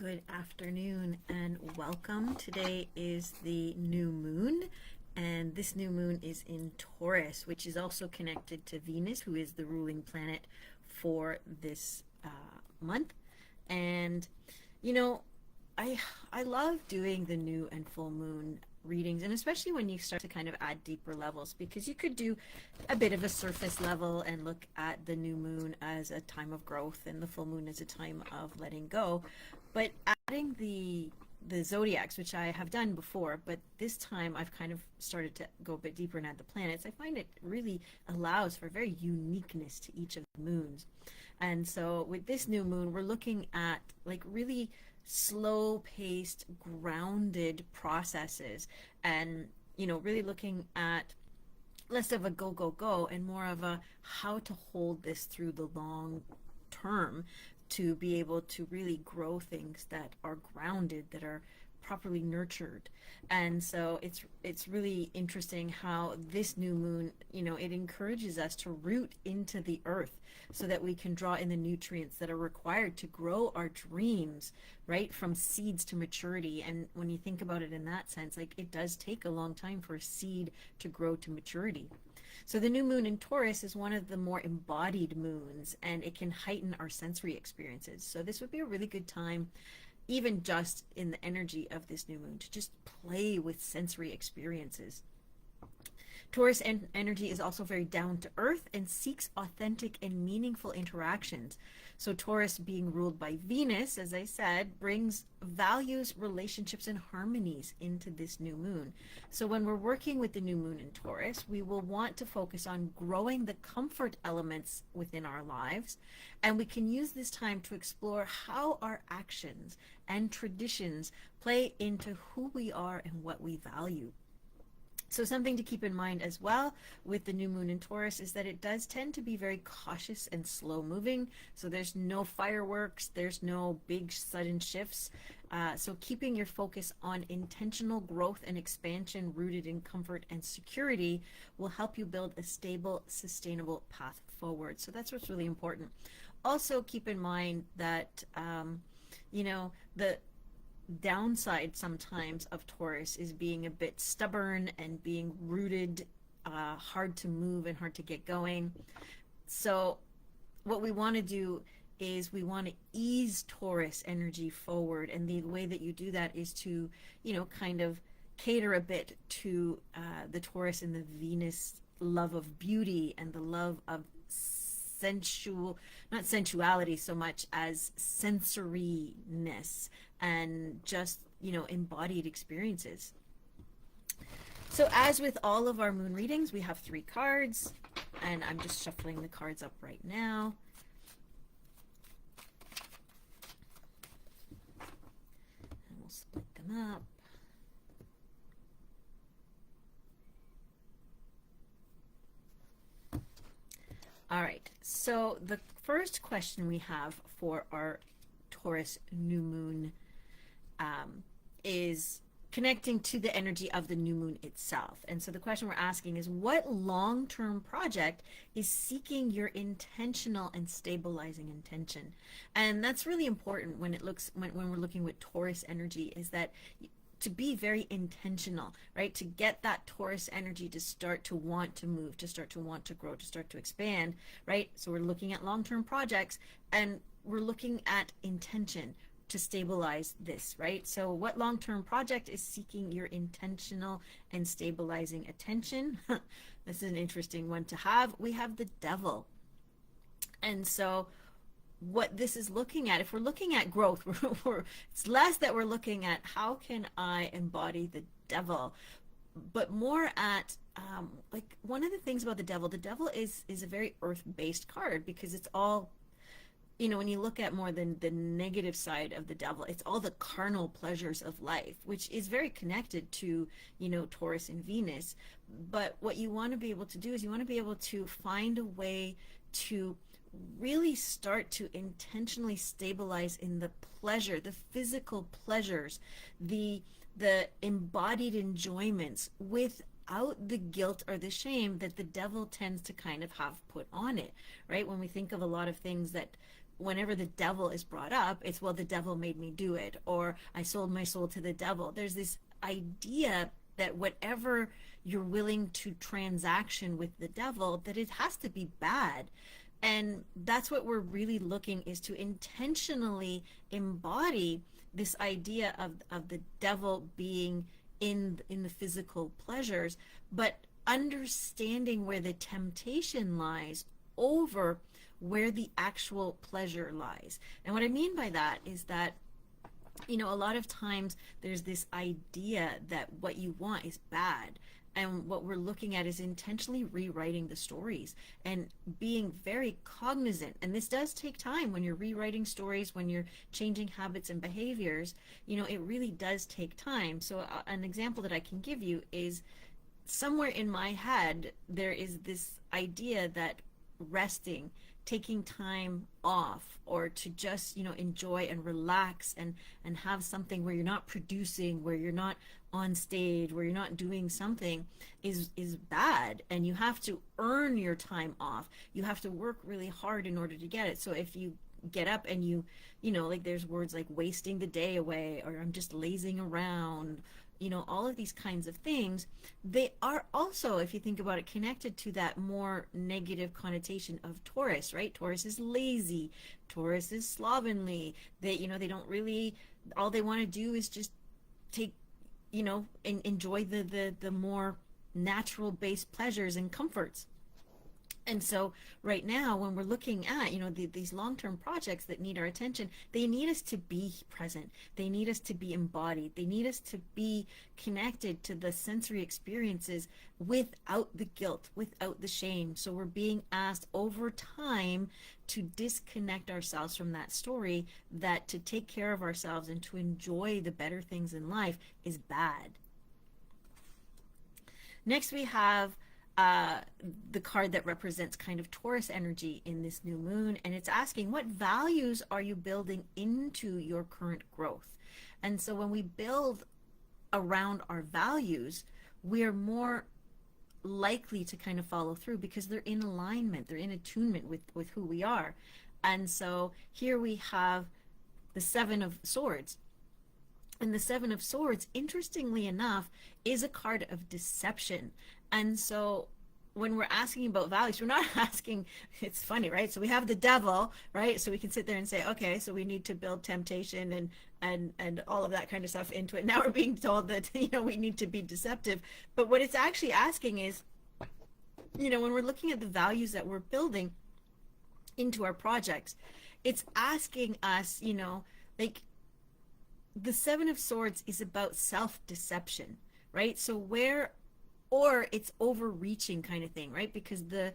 Good afternoon and welcome. Today is the new moon, and this new moon is in Taurus, which is also connected to Venus, who is the ruling planet for this month. And you know, I love doing the new and full moon readings, and especially when you start to kind of add deeper levels, because you could do a bit of a surface level and look at the new moon as a time of growth and the full moon as a time of letting go. But adding the zodiacs, which I have done before, but this time I've kind of started to go a bit deeper and add the planets. I find it really allows for very uniqueness to each of the moons. And so with this new moon, we're looking at like really slow paced, grounded processes, and really looking at less of a go go go and more of a how to hold this through the long term, to be able to really grow things that are grounded, that are properly nurtured. And so it's really interesting how this new moon, it encourages us to root into the earth so that we can draw in the nutrients that are required to grow our dreams, right, from seeds to maturity. And when you think about it in that sense, like, it does take a long time for a seed to grow to maturity. So the new moon in Taurus is one of the more embodied moons, and it can heighten our sensory experiences. So this would be a really good time, even just in the energy of this new moon, to just play with sensory experiences. Taurus energy is also very down to earth and seeks authentic and meaningful interactions. So Taurus, being ruled by Venus, as I said, brings values, relationships, and harmonies into this new moon. So when we're working with the new moon in Taurus, we will want to focus on growing the comfort elements within our lives. And we can use this time to explore how our actions and traditions play into who we are and what we value. So something to keep in mind as well with the new moon in Taurus is that it does tend to be very cautious and slow moving. So there's no fireworks, there's no big sudden shifts. So keeping your focus on intentional growth and expansion rooted in comfort and security will help you build a stable, sustainable path forward. So that's what's really important. Also keep in mind that, the downside sometimes of Taurus is being a bit stubborn and being rooted, hard to move and hard to get going. So what we want to do is we want to ease Taurus energy forward, and the way that you do that is to kind of cater a bit to the Taurus and the Venus love of beauty and the love of not sensuality so much as sensoriness and just embodied experiences. So as with all of our moon readings, we have 3 cards, and I'm just shuffling the cards up right now. And we'll split them up. All right, so the first question we have for our Taurus new moon is connecting to the energy of the new moon itself. And so the question we're asking is, what long-term project is seeking your intentional and stabilizing intention? And that's really important when we're looking with Taurus energy, is that to be very intentional, right? To get that Taurus energy to start to want to move, to start to want to grow, to start to expand, right? So we're looking at long-term projects, and we're looking at intention to stabilize this, right? So what long-term project is seeking your intentional and stabilizing attention? This is an interesting one to have. We have the Devil. And so what this is looking at, if we're looking at growth, it's less that we're looking at how can I embody the devil, but more at like, one of the things about the devil is a very earth-based card, because it's all, when you look at more than the negative side of the devil, it's all the carnal pleasures of life, which is very connected to Taurus and Venus. But what you want to be able to do is you want to be able to find a way to really start to intentionally stabilize in the pleasure, the physical pleasures, the embodied enjoyments, without the guilt or the shame that the devil tends to kind of have put on it, right? When we think of a lot of things that whenever the devil is brought up, it's, well, the devil made me do it, or I sold my soul to the devil. There's this idea that whatever you're willing to transaction with the devil, that it has to be bad. And that's what we're really looking, is to intentionally embody this idea of the devil being in the physical pleasures, but understanding where the temptation lies over where the actual pleasure lies. And what I mean by that is that, a lot of times there's this idea that what you want is bad. And what we're looking at is intentionally rewriting the stories and being very cognizant. And this does take time when you're rewriting stories, when you're changing habits and behaviors. It really does take time. So an example that I can give you is, somewhere in my head, there is this idea that resting, taking time off, or to just enjoy and relax and have something where you're not producing, where you're not on stage, where you're not doing something, is bad, and you have to earn your time off. You have to work really hard in order to get it. So if you get up and like, there's words like wasting the day away, or I'm just lazing around, all of these kinds of things, they are also, if you think about it, connected to that more negative connotation of Taurus, right? Taurus is lazy. Taurus is slovenly. They don't really, all they want to do is just take, and enjoy the more natural based pleasures and comforts. And so right now, when we're looking at, these long-term projects that need our attention, they need us to be present. They need us to be embodied. They need us to be connected to the sensory experiences without the guilt, without the shame. So we're being asked over time to disconnect ourselves from that story, that to take care of ourselves and to enjoy the better things in life is bad. Next, we have the card that represents kind of Taurus energy in this new moon, and it's asking, what values are you building into your current growth? And so when we build around our values, we're more likely to kind of follow through, because they're in alignment, they're in attunement with who we are. And so here we have the Seven of Swords. And the Seven of Swords, interestingly enough, is a card of deception. And so when we're asking about values, we're not asking, it's funny, right? So we have the devil, right? So we can sit there and say, okay, so we need to build temptation and all of that kind of stuff into it. Now we're being told that, we need to be deceptive. But what it's actually asking is, when we're looking at the values that we're building into our projects, it's asking us, like, the Seven of Swords is about self-deception, right? So or it's overreaching kind of thing, right? Because the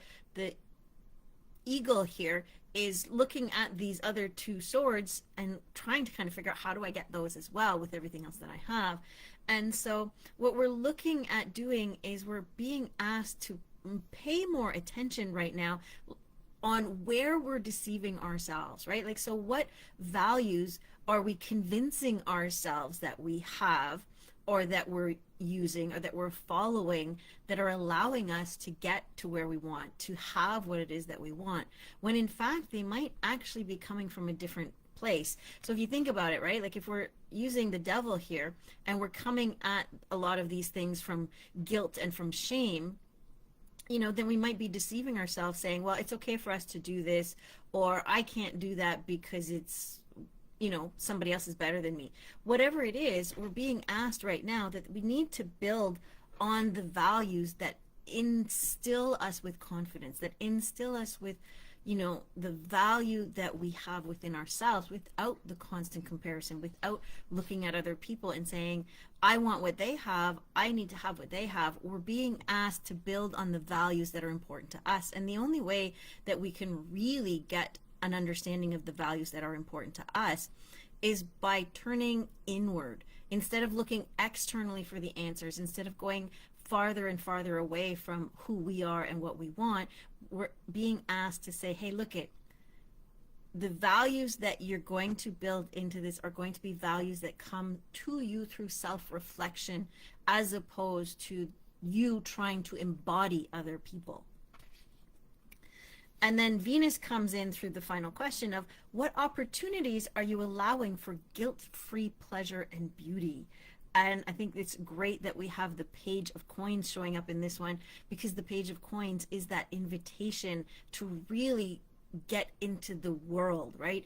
eagle here is looking at these other two swords and trying to kind of figure out, how do I get those as well with everything else that I have? And so what we're looking at doing is we're being asked to pay more attention right now on where we're deceiving ourselves, right? Like, so what values are we convincing ourselves that we have, or that we're using, or that we're following, that are allowing us to get to where we want, to have what it is that we want, when in fact they might actually be coming from a different place. So if you think about it, right, like if we're using the devil here and we're coming at a lot of these things from guilt and from shame, then we might be deceiving ourselves, saying, well, it's okay for us to do this, or I can't do that because it's, somebody else is better than me. Whatever it is, we're being asked right now that we need to build on the values that instill us with confidence, that instill us with, the value that we have within ourselves, without the constant comparison, without looking at other people and saying, I want what they have, I need to have what they have. We're being asked to build on the values that are important to us. And the only way that we can really get an understanding of the values that are important to us is by turning inward. Instead of looking externally for the answers, instead of going farther and farther away from who we are and what we want, we're being asked to say, hey, look, the values that you're going to build into this are going to be values that come to you through self-reflection, as opposed to you trying to embody other people. And then Venus comes in through the final question of what opportunities are you allowing for guilt-free pleasure and beauty? And I think it's great that we have the Page of Coins showing up in this one, because the Page of Coins is that invitation to really get into the world, right?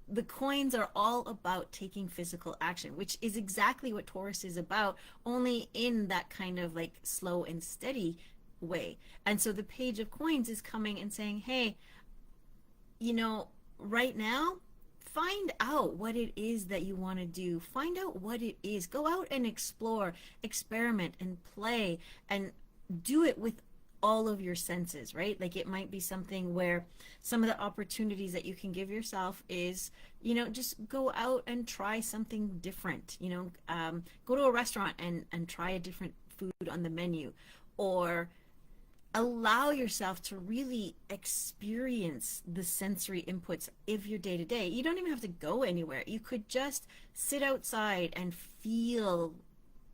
The coins are all about taking physical action, which is exactly what Taurus is about, only in that kind of like slow and steady way. And so the Page of Coins is coming and saying, hey, right now, find out what it is that you want to do. Find out what it is. Go out and explore, experiment, and play, and do it with all of your senses, right? Like, it might be something where some of the opportunities that you can give yourself is, just go out and try something different. Go to a restaurant and try a different food on the menu, or allow yourself to really experience the sensory inputs of your day to day. You don't even have to go anywhere. You could just sit outside and feel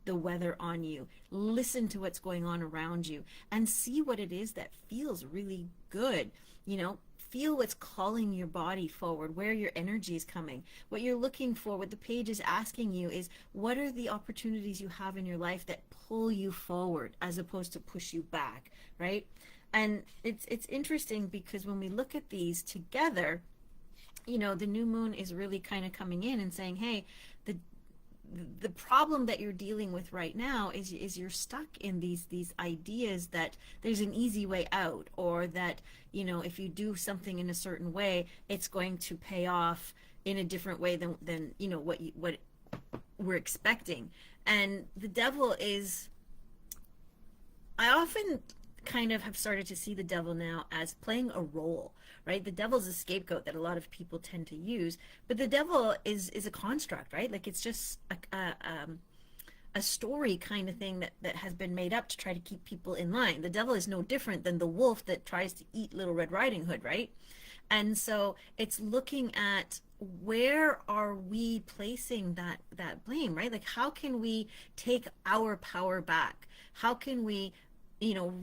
the weather on you, listen to what's going on around you, and see what it is that feels really good. Feel what's calling your body forward, where your energy is coming. What you're looking for, what the page is asking you is, what are the opportunities you have in your life that pull you forward as opposed to push you back, right? And it's interesting because when we look at these together, the new moon is really kind of coming in and saying, hey, the problem that you're dealing with right now is you're stuck in these ideas that there's an easy way out, or that if you do something in a certain way, it's going to pay off in a different way than what we're expecting. And the devil is, I often kind of have started to see the devil now as playing a role, right? The devil's a scapegoat that a lot of people tend to use, but the devil is a construct, right? Like, it's just a story kind of thing that has been made up to try to keep people in line. The devil is no different than the wolf that tries to eat Little Red Riding Hood, right? And so it's looking at, where are we placing that blame, right? Like, how can we take our power back? How can we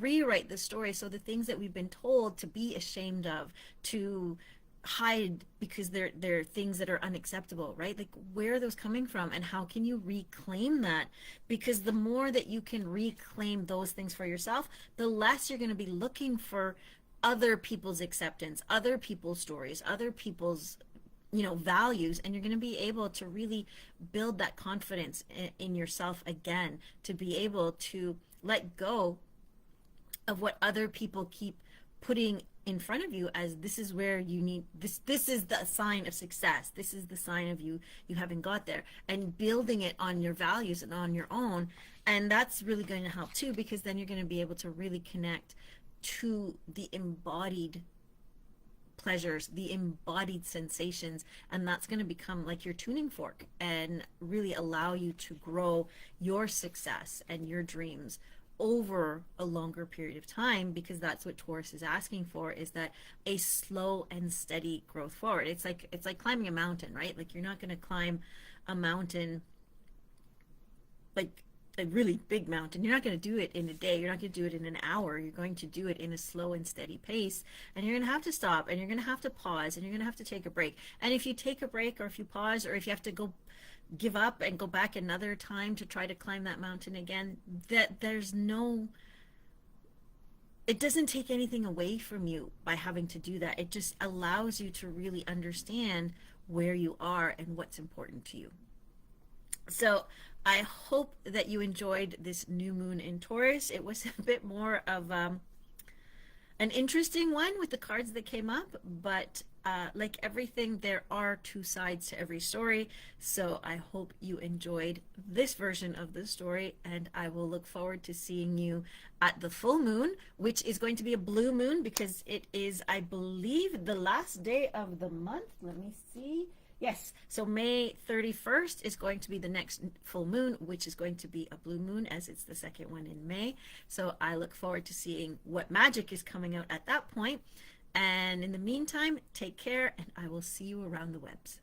rewrite the story so the things that we've been told to be ashamed of, to hide because they're things that are unacceptable, right? Like, where are those coming from, and how can you reclaim that? Because the more that you can reclaim those things for yourself, the less you're going to be looking for other people's acceptance, other people's stories, other people's values, and you're going to be able to really build that confidence in yourself again, to be able to let go of what other people keep putting in front of you as, this is where you need this is the sign of success, this is the sign of you haven't got there, and building it on your values and on your own. And that's really going to help too, because then you're going to be able to really connect to the embodied pleasures, the embodied sensations, and that's going to become like your tuning fork and really allow you to grow your success and your dreams over a longer period of time, because that's what Taurus is asking for, is that a slow and steady growth forward. It's like climbing a mountain, right? Like, you're not going to climb a mountain, like a really big mountain. You're not going to do it in a day. You're not going to do it in an hour. You're going to do it in a slow and steady pace, and you're going to have to stop, and you're going to have to pause, and you're going to have to take a break. And if you take a break, or if you pause, or if you have to give up and go back another time to try to climb that mountain again, that it doesn't take anything away from you by having to do that. It just allows you to really understand where you are and what's important to you. So I hope that you enjoyed this new moon in Taurus. It was a bit more of an interesting one with the cards that came up, but like everything, there are two sides to every story. So I hope you enjoyed this version of the story, and I will look forward to seeing you at the full moon, which is going to be a blue moon, because it is, I believe, the last day of the month. Let me see. Yes, so May 31st is going to be the next full moon, which is going to be a blue moon, as it's the second one in May. So I look forward to seeing what magic is coming out at that point. And in the meantime, take care, and I will see you around the webs.